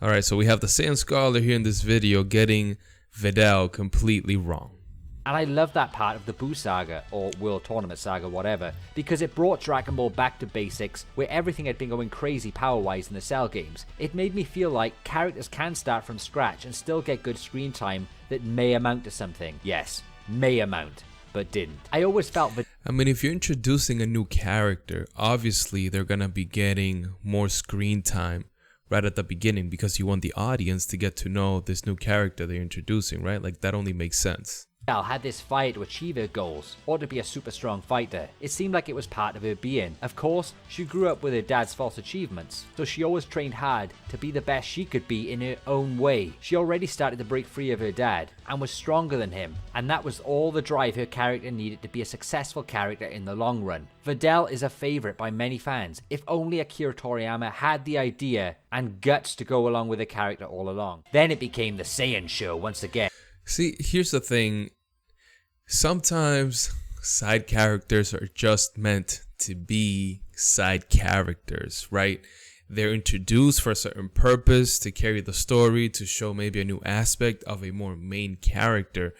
Alright, so we have the Saiyan Scholar here in this video getting Videl completely wrong. And I love that part of the Buu Saga, or World Tournament Saga, whatever, because it brought Dragon Ball back to basics, where everything had been going crazy power-wise in the Cell games. It made me feel like characters can start from scratch and still get good screen time that may amount to something. Yes, may amount, but didn't. I always felt that... I mean, if you're introducing a new character, obviously they're gonna be getting more screen time right at the beginning because you want the audience to get to know this new character they're introducing, right? Like, that only makes sense. Videl had this fire to achieve her goals, or to be a super strong fighter. It seemed like it was part of her being. Of course, she grew up with her dad's false achievements, so she always trained hard to be the best she could be in her own way. She already started to break free of her dad, and was stronger than him, and that was all the drive her character needed to be a successful character in the long run. Videl is a favourite by many fans, if only Akira Toriyama had the idea and guts to go along with the character all along. Then it became the Saiyan show once again. See, here's the thing. Sometimes side characters are just meant to be side characters, right? They're introduced for a certain purpose, to carry the story, to show maybe a new aspect of a more main character.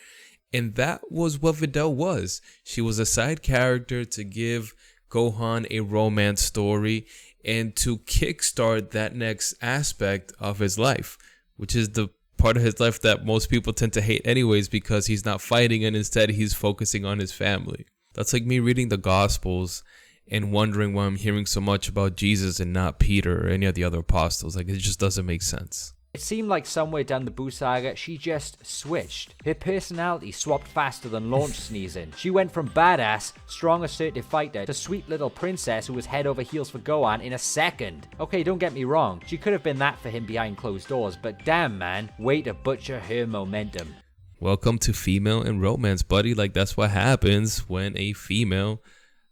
And that was what Videl was. She was a side character to give Gohan a romance story and to kickstart that next aspect of his life, which is the part of his life that most people tend to hate anyways, because he's not fighting and instead he's focusing on his family. That's like me reading the Gospels and wondering why I'm hearing so much about Jesus and not Peter or any of the other apostles. Like, it just doesn't make sense. It seemed like somewhere down the Buu Saga, she just switched. Her personality swapped faster than launch sneezing. She went from badass, strong assertive fighter to sweet little princess who was head over heels for Gohan in a second. Okay, don't get me wrong, she could have been that for him behind closed doors, but damn man, way to butcher her momentum. Welcome to female and romance, buddy. Like, that's what happens when a female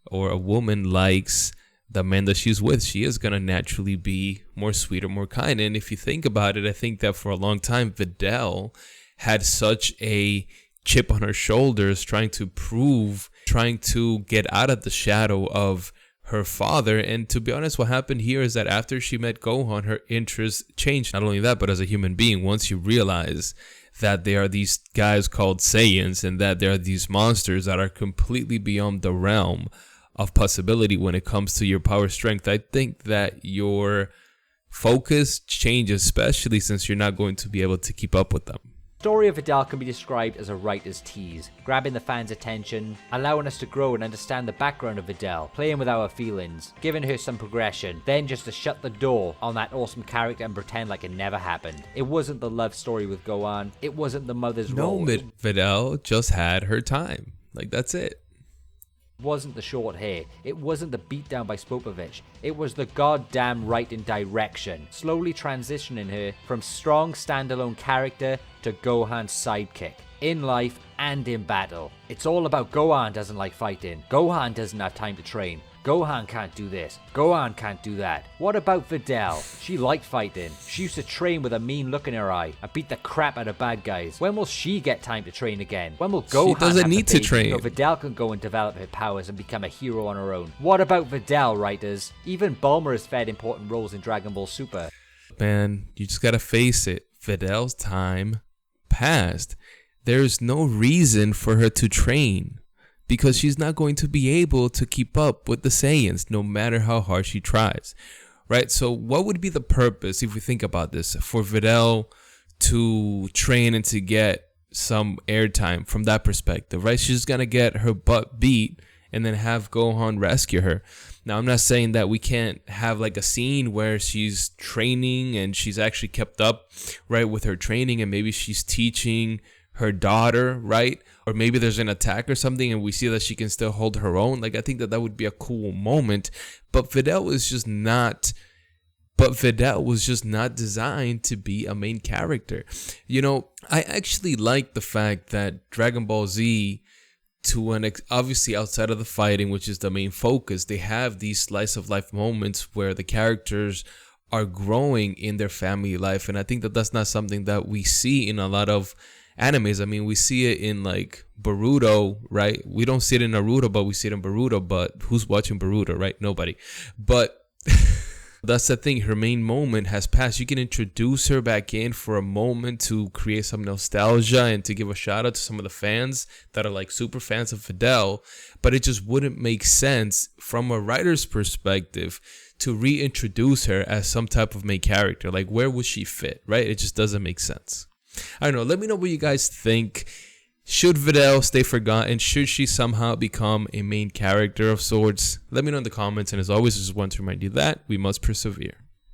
or a woman likes the man that she's with. She is going to naturally be more sweet or more kind. And if you think about it, I think that for a long time, Videl had such a chip on her shoulders trying to get out of the shadow of her father. And to be honest, what happened here is that after she met Gohan, her interests changed. Not only that, but as a human being, once you realize that there are these guys called Saiyans and that there are these monsters that are completely beyond the realm of possibility when it comes to your power strength, I think that your focus changes, especially since you're not going to be able to keep up with them. The story of Videl can be described as a writer's tease, grabbing the fans' attention, allowing us to grow and understand the background of Videl, playing with our feelings, giving her some progression, then just to shut the door on that awesome character and pretend like it never happened. It wasn't the love story with Gohan, it wasn't the mother's role. No, Videl just had her time. Like, that's it. Wasn't the short hair, it wasn't the beatdown by Spopovich, it was the goddamn right in direction, slowly transitioning her from strong standalone character to Gohan's sidekick, in life and in battle. It's all about Gohan doesn't like fighting, Gohan doesn't have time to train, Gohan can't do this, Gohan can't do that. What about Videl? She liked fighting. She used to train with a mean look in her eye and beat the crap out of bad guys. When will she get time to train again? When will Gohan She doesn't have need to train. So Videl can go and develop her powers and become a hero on her own. What about Videl, writers? Even Bulma has fed important roles in Dragon Ball Super. Man, you just gotta face it. Videl's time passed. There's no reason for her to train, because she's not going to be able to keep up with the Saiyans no matter how hard she tries, right? So what would be the purpose, if we think about this, for Videl to train and to get some airtime from that perspective, right? She's going to get her butt beat and then have Gohan rescue her. Now, I'm not saying that we can't have like a scene where she's training and she's actually kept up, right, with her training, and maybe she's teaching her daughter, right? Or maybe there's an attack or something and we see that she can still hold her own. Like, I think that would be a cool moment. But Videl was just not designed to be a main character. You know, I actually like the fact that Dragon Ball Z, obviously outside of the fighting, which is the main focus, they have these slice of life moments where the characters are growing in their family life. And I think that that's not something that we see in a lot of animes. I mean, we see it in like Boruto, right? We don't see it in Naruto, but we see it in Boruto. But who's watching Boruto, right? Nobody. But That's the thing. Her main moment has passed. You can introduce her back in for a moment to create some nostalgia and to give a shout out to some of the fans that are like super fans of Videl. But it just wouldn't make sense from a writer's perspective to reintroduce her as some type of main character. Like, where would she fit, right? It just doesn't make sense. I don't know. Let me know what you guys think. Should Videl stay forgotten? Should she somehow become a main character of sorts? Let me know in the comments. And as always, I just want to remind you that we must persevere.